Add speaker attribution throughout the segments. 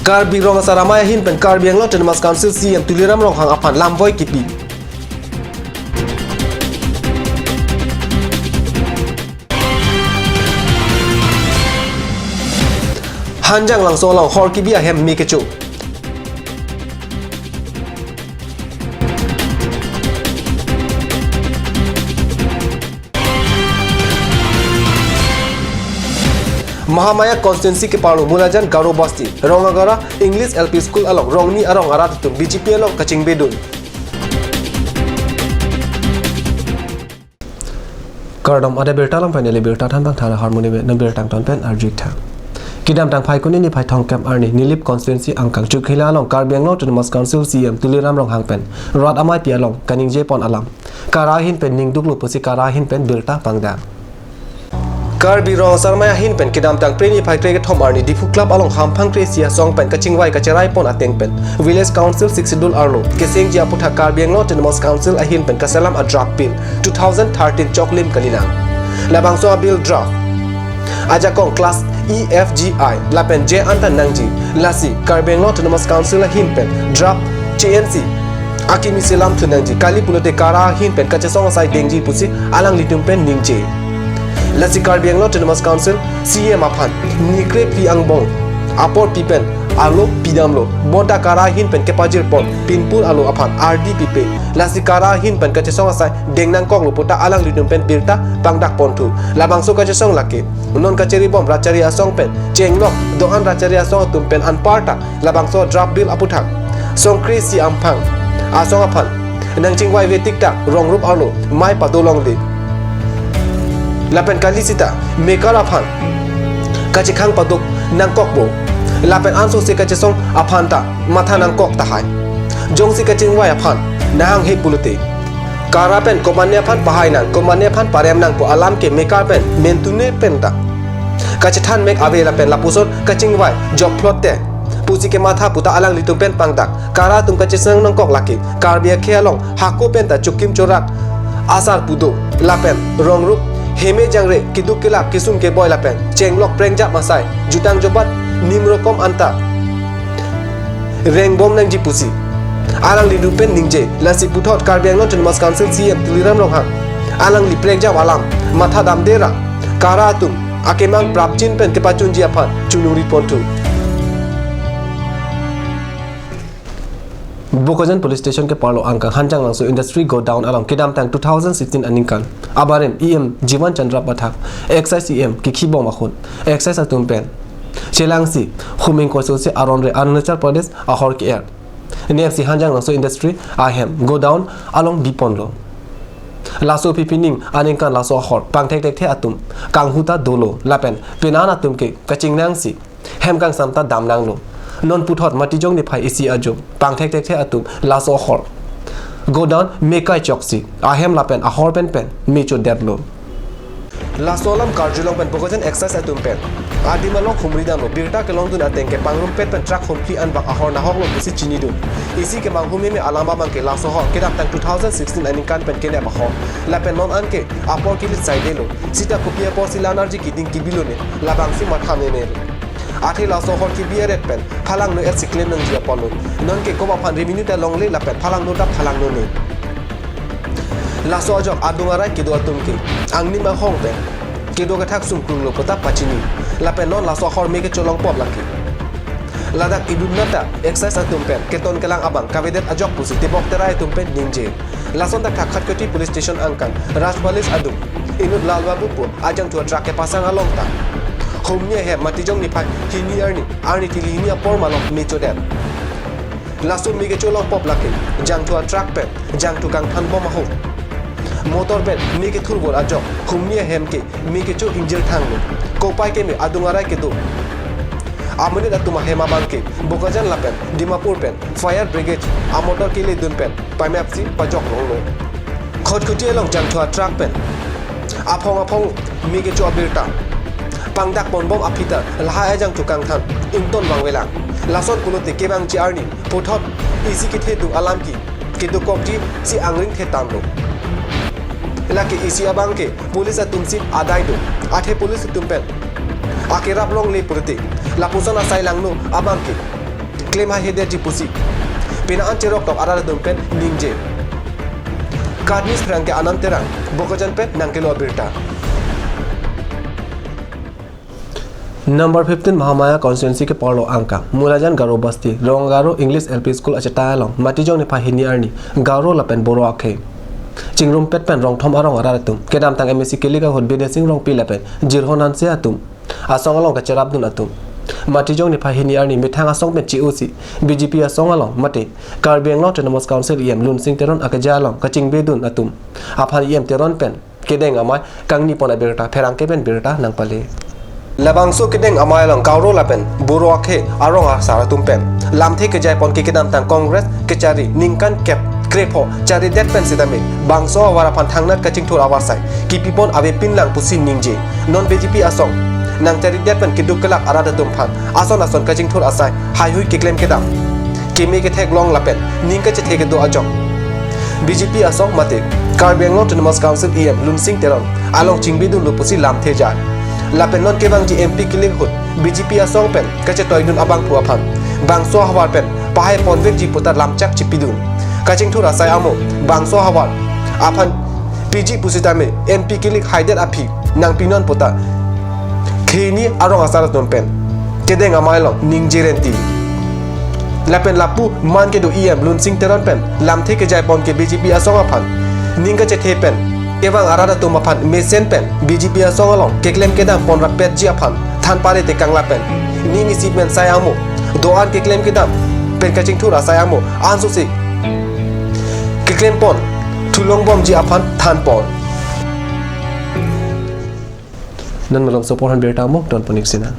Speaker 1: Karbi rong saramaya hin pen karbi ang autonomous council CM tuliram rong hang apan lamboy kipi. Hanjang lang solong hor kibi ahem mi kecu. Mahamaya constituency ke paru mulajan Garo Basti Rongagara English LP School along Rongni arong arat tum BGP along Kacing Bedun. Kardom ada bertalang panele bertatan bang thara harmoni be nam bertang ton pen arjik tha. Kidam tang phai kuni ni phai thong kam arni nilip constituency angkang chukhila along Karbiang lo autonomous council CM tuliram rong hang pen rod amai pi along kaning je pon alam karahin pen ning duklu posi karahin pen berta pangda. Karbi rong sarmaya hin pen kidam tang preni phai krege thom arni difu club along hampang kresia song pen kachingwai kacherai pon ateng pen village council 6 sidul arlo keseng jia putha Karbiang lo autonomous council ahin pen kasalam a draft bill 2013 choklim kanilang labang so bill draft aja kong class EFGI lapen J anta nangji lasi Karbiang lo autonomous council ahin pen draft CNC akimi selam tu nangji kali pulote kara hin pen kachesong sai dengji pusi alang litum pen ningje Lasi Karbiang lo autonomous council CM aphan nikre pi angbong apor pipen alo pidamlo bonta kara hin pen kepajir pon pinpul alo aphan RDPP lasi kara hin pen kachesong asai dengnang kong lupota alang lidum pen birta pangdak pontu labang so kachesong laki non kacheri bom rachari asong pen chenglok doan rachari asong tumpen anparta labang so drop bill aputhak song krisi ampang asong aphan nang chingwai vetik tak rong rup alo mai padolong de lapen kalisita mekar aphan kachikhang paduk nangkok bo lapen anso se kachesong aphanta matha nangkok tahai jongsi kachingwai aphan nahang he pulute karapen komanya phan pahai nang komanya phan parem nang po alam ke mekar pen mentune penta kachithan mek ave lapen lapuson kachingwai job plot te pusi ke matha puta alang litum pen pangdak kara tum kachesang nangkok laki karbia khelong hako penta chukim chorak asar pudo lapen rongruk Heme jangre kiduk kelap kisum ke boy lapen cenglok prengjap masai jutang jobat nimrokom anta rengbom nang jipusi alang lidupen ningje lasi puthot Karbiang lo autonomous council CM tuliram rong hang alang li prengjap alam matha damdera karatum akemang prapchin pen kepachun jiaphan chunuri pontu Bokajan police station ke parlo angka hanjang langsung industry go down along kidam tang 2016 aningkan abarem EM Jiwan Chandra Pathak excise EM ki khibom akhun excise atum pen chelangsi huming kosul se aron re Arunachal Pradesh ahor ki air NFC hanjang langsung industry ahem go down along biponlo laso pipining aningkan laso ahor pangthek tek the atum kanghuta dolo lapen penana atum ke kachingnangsi hemkang samta damnanglo non puthot matijong ni phai isi ajo pangthek tek the atum laso hor go down mekai choksi ahem lapen ahor pen pen mecho deblo lasolam karjulong pen bokojen exercise atum pen adimalong khumridam lo birta ke long dun ateng ke pangrum pet pen track humpli an bak ahor na hok lo bisi chini dun isi ke mang humi me alamba mang ke laso hor ke dam tang 2016 aning kan pen ke ne bahor lapen non an ke apor kilit side lo sita kopia por silanarji kiding kibilo ne labang si matha me me Athi la sohor ki biaret pen phalang no et siklem nang dia polo non ke ko phan revenue ta long le la pen phalang no da phalang no ne la so jok adungarai ki do atum ki angni ma hong pe ki do ka thak sum krung lo pata pachini la pen non la sohor me ke cholong pop la ki ladak idun nata exercise atum pen keton kelang abang kavedet ajok pusi tibok terai atum pen ningje la son ta khakat koti police station angkan raj police adum inut lalbabu po ajang tu track ke pasang along ta Homnya he matijong ni phai hini arni tili ni apor malok mecho det lasum mi ke cholong pop lake jang tu truck pe jang tu kang than bom ho motor bet mi ke thur bol ajok homnya hem ke mi ke cho injil thang lo ko pai ke mi adungarai ke do amune da tuma hema bang ke bokajan lapen dimapur pen fire brigade amotor ke le dun pen pamapsi pajok lo khot khoti long jang tu truck pen apong mi ke cho birta pangdak pon bom apita laha ajang tukang than inton wangwelang lason pulote kebang chi arni pothot isi ki the du alam ki ke du kokti si angring the tamlo laki isi abang ke police atumsi adai do athe police tumpen akirap long le pulote la pusana sai langno abang ke claim ha hede ji pusi pina an cherok tok ara dum pen ningje kadnis franke ananterang bokojan pen nangkelo birta Number 15 Mahamaya constituency ke Paulo Angka Mulajan Garo Basti Rongaro English LP School achatayalong matijong ni pahini arni Garo lapen boro akhe Chingrum pet pen rong thom arong aratum kedam tang MSc kelika hon bede sing rong pilapen jirhonan se atum asong along ka cherap dun atum matijong ni pahini arni mithang asong pen COC BJP asong along mate Karbiang Long Autonomous Council em lun sing teron akajalong ka chingbe dun atum aphan em teron pen kedeng amai kangni pona berta pherang ke pen berta nang pale Labangso kedeng amayalong kauro lapen buro akhe arong asara tumpen lamthe ke jai pon ke kedam tang congress ke cari ningkan kep krepo cari det pen sidame bangso awara pan thangnat ka chingthur awasai ki pipon ave pinlang pusin ningje non BJP asong nang cari det pen kiduk kelak arada tumphan ason ka chingthur asai hai hui ke claim kedam kemi ke thek long lapen ningka che theke do ajong BJP asong mate Karbiang Autonomous Council em lunsing teron along chingbidu lupusi lamthe jai Lapen non ke bang ji MP kilik hut BJP asong pen kache toidun abang phua phan bangso hawar pen pahai ponvek ji putar lamchak chipidun kaching thura sai amo bangso hawar aphan PG pusitame MP kilik haidet api nang pinon puta kheni arong asara ton pen kedeng amailong ningjirenti Lapen lapu man ke do em lun sing teron pen lamthe ke jai pon ke BJP asong aphan ninga che the pen Evang arada tu mapan mesen pen BJP asong along keklem kedam pon rapet ji aphan than pare te kangla pen ning isi men sayamo doan keklem kedam pen kaching thura sayamo ansu si keklem pon thulong bom ji aphan than pon nan malong support han berta mo ton ponik sina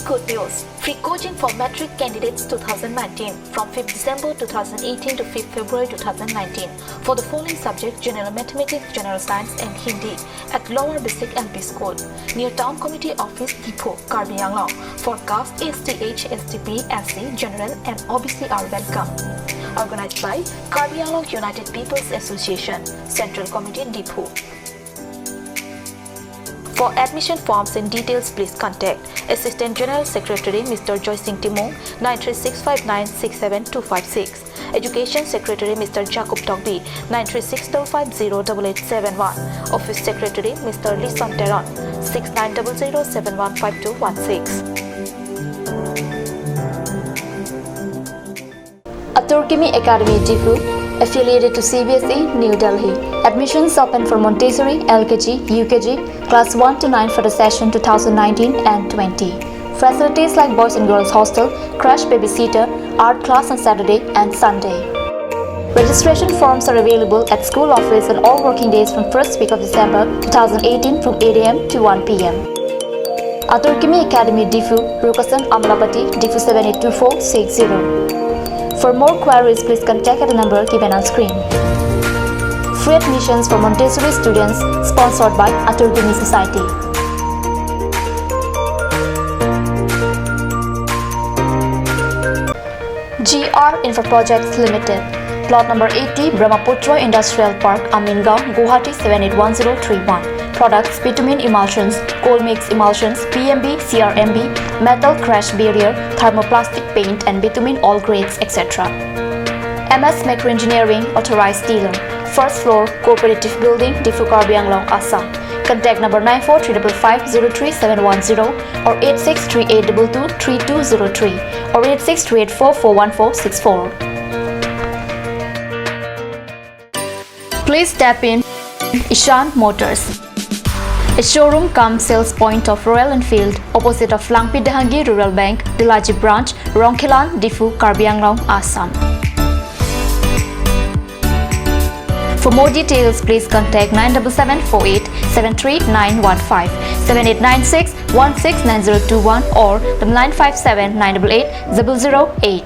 Speaker 2: Good news! Free coaching for Matric candidates 2019 from 5th December 2018 to 5th February 2019 for the following subjects: General Mathematics, General Science and Hindi at Lower Basic LP School near Town Committee Office, Ipoh, Karbiang Long. For caste STH, STP, SC, General and OBC are welcome. Organized by Karbiang Long United People's Association, Central Committee, Ipoh. For admission forms and details, please contact Assistant General Secretary Mr. Joy Singh Timong 936596726, Education Secretary Mr. Jacob Togby 936508871, Office Secretary Mr. Lee Teron 6900715216. Aturkimi Academy Difu, affiliated to CBSE, New Delhi. Admissions open for Montessori, LKG, UKG, Class 1 to 9 for the session 2019 and 20. Facilities like boys and girls hostel, crash babysitter, art class on Saturday and Sunday. Registration forms are available at school office on all working days from 1st week of December 2018 from 8 a.m. to 1 p.m. Aturkimi Academy Difu, Rukasan Amlapati, Difu 782460. For more queries, please contact at the number given on screen. Free admissions for Montessori students sponsored by Aturkimi Society. GR Infra Projects Limited. Plot number 80, Brahmaputra Industrial Park, Amingaon, Guwahati 781031. products, bitumen emulsions, coal mix emulsions, PMB, CRMB, metal crash barrier, thermoplastic paint and bitumen all grades, etc. MS Metro Engineering Authorized Dealer, First Floor, Cooperative Building, Difu Karbi Anglong, Assam. Contact number 9435503710 or 8638223203 or 8638441464. Please tap in Ishan Motors, a showroom cum sales point of Royal Enfield opposite of Langpi Dahangi Rural Bank, Dilaji Branch, Rongkhilan, Difu, Karbi Anglong, Assam. For more details, please contact 97748 73915, 7896 169021 or 957 988 008.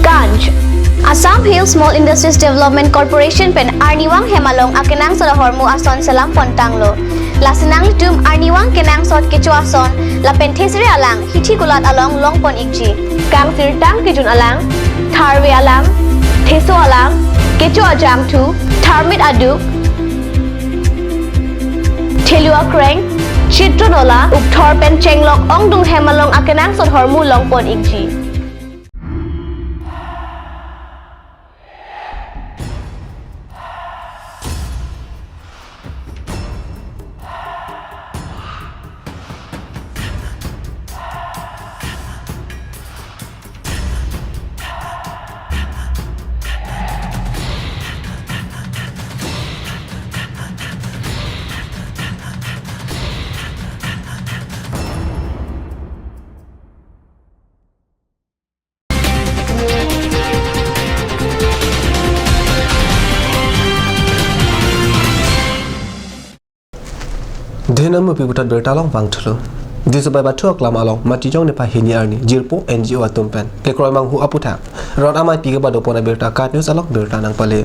Speaker 3: Ganj Assam Hill Small Industries Development Corporation pen Arniwang Hemalong akenang sa hormu ason salam pontanglo. Lasinang litum Arniwang kenang sot kecu ason la penthesri alang hithi gulat along longpon ikji. Kang tirtang kijun alang Tharwe alang Theso alang kecu ajam tu Tharmit aduk Thelua kreng Chitronola ukthor pen chenglok ongdung Hemalong akenang sot hormu longpon ikji.
Speaker 1: Dhenamu pibutat bertalong bangthlo. Disobai batu aklam along matijong ne pahini arni jirpo NGO atumpen. Ke kroimang hu aputha. Rod amai piga badopona berta kat news along berta nang pale.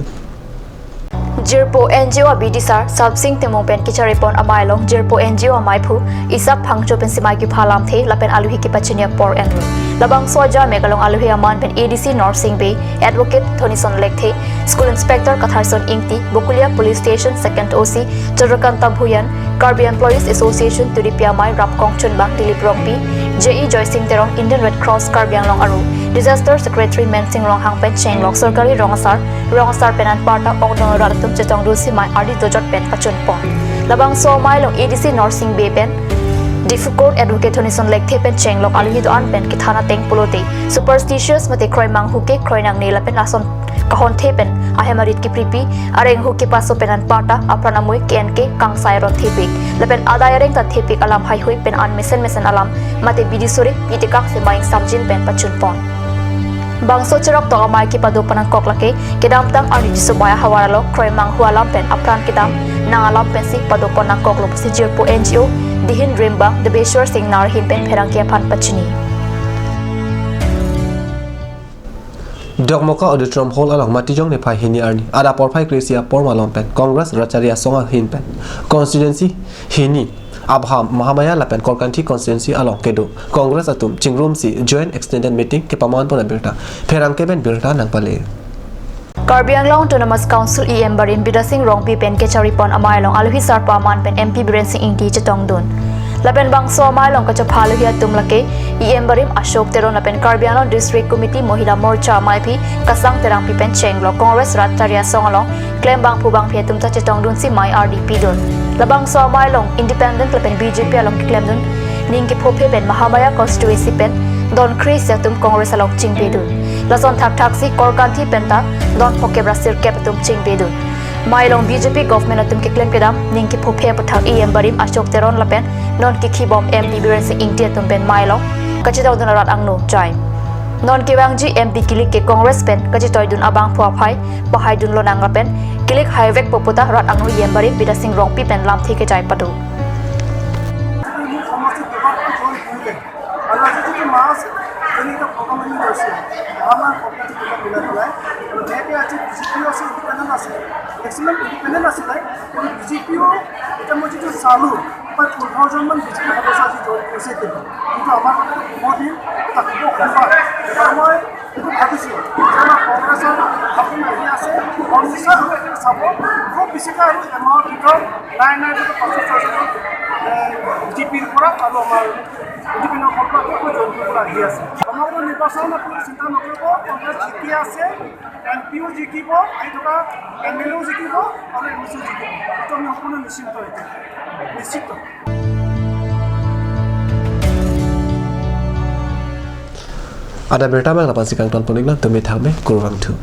Speaker 2: Jirpo NGO abidisar subsing temongpen kicharipon amailong Jirpo NGO amaipu isak phangcho pen simai ki phalam the lapen aluhi ki pachinia por enro. Labang soja megalong aluhi aman pen ADC Norsing Bay Advocate Thonison Lekthe School Inspector Katharson Ingti Bokulia Police Station Second OC Jodrakanta Bhuyan Karbi Employees Association Tudipia Mai Rapkong Chunbang Dilip Rongpi JE Joy Singh Terong Indian Red Cross Karbi Anglong Aru Disaster Secretary Mensing Rong Hangpen Chenglok Sarkari Rongasar Penan Parta Ongdong Radatum Chetong Simai Adi Dojot Pen Pachun Pon Labang so Mailong ADC Norsing Bay Pen Difficult Advocate Thonison Lekthe pen Chenglok aluhi do an pen kithana teng pulote superstitious mate kroimang huke kroinang nela pen ason kahon the pen ahemarit ki pripi areng huke paso penan parta apranamui KNK kangsai ron thepik lepen adayareng ta thepik alam hai hui pen an mesen alam mate bidisore pitekak se maing samjin pen pachun pon bangso cherok to amai ki padu panang koklake kedam tang ani jisubaya hawaralo kroimang hualam pen apran kedam nangalam pen si padu panang koklo si Jirpo NGO Dihin Rimbang the Beshwar Singh Nar Himpen Pherangkia Phan Pachini.
Speaker 1: Dogmoka auditorium hall along matijong ne phai hini arni ada porphai kresia pormalom pen Congress racharia songa hinpen constituency hini abham mahamaya lapen korkanthi constituency along kedo Congress atum chingrum si joint extended meeting ke paman pona berta pherangke ben berta nang pale
Speaker 2: Karbi Anglong Autonomous Council EM Barin Bidasing Rongpi pen kecharipon amailong aluhi sarpa man pen MP Biren Singh Ingti chetong dun lapen bangso amailong kachaphalu hi atum lake EM Barim Ashok Teron lapen Karbi Anglong District Committee Mohila Morcha Maipi Kasang Terang Pi pen Chenglo Congress Rataria Songalong claim bang phubang phi atum ta chetong dun si mai RDP dun labang so amailong Independent lapen BJP along claim dun ningki phophe pen Mahamaya constituency pen Don Chris yatum Congress along chingpe dun lason thak si korkanthi penta Don Poke Brasir Kepatum Chingbedu. Mailong BJP government atum ki claim kedam ningki phophe pathak EM Barim Ashok Teron lapen non ki khibom MP Biren Singh Ingti atum pen mailong kachitaw dun arat angno jai. Non ki wangji MP kilik ke Congress pen kachitoy dun abang phuaphai bahai dun lonang lapen kilik highway poputa rat angno EM Barim Bidasing Rongpi pen lam thike jai padu.
Speaker 4: Excellent independent as like BJPO এটা মই যেটো চালু বা 2000 মান BJP সদস্য আছে জড়িত আছে কিন্তু আমাৰ মোদী তাকো মই এইটো ভাবিছোঁ যে আমাৰ কংগ্ৰেছৰ সপোন আহি আছে কংগ্ৰেছৰ চাব খুব বেছিকৈ আৰু এমাহৰ ভিতৰত নাই বিজেপিৰ পৰা আৰু আমাৰ বিভিন্ন সম্পৰ্ক জড়িত পৰা আহি আছে সমগ্ৰ নিৰ্বাচন আপুনি চিন্তা নকৰিব কংগ্ৰেছ জিকি আছে এম পিও জিকিব আহি থকা এম এল এও জিকিব আৰু এম চিও জিকিব এইটো আমি সম্পূৰ্ণ নিশ্চিত নিশ্চিত
Speaker 1: Ada berita bang lapan sikang tuan ponik na tumit hame kurang tu.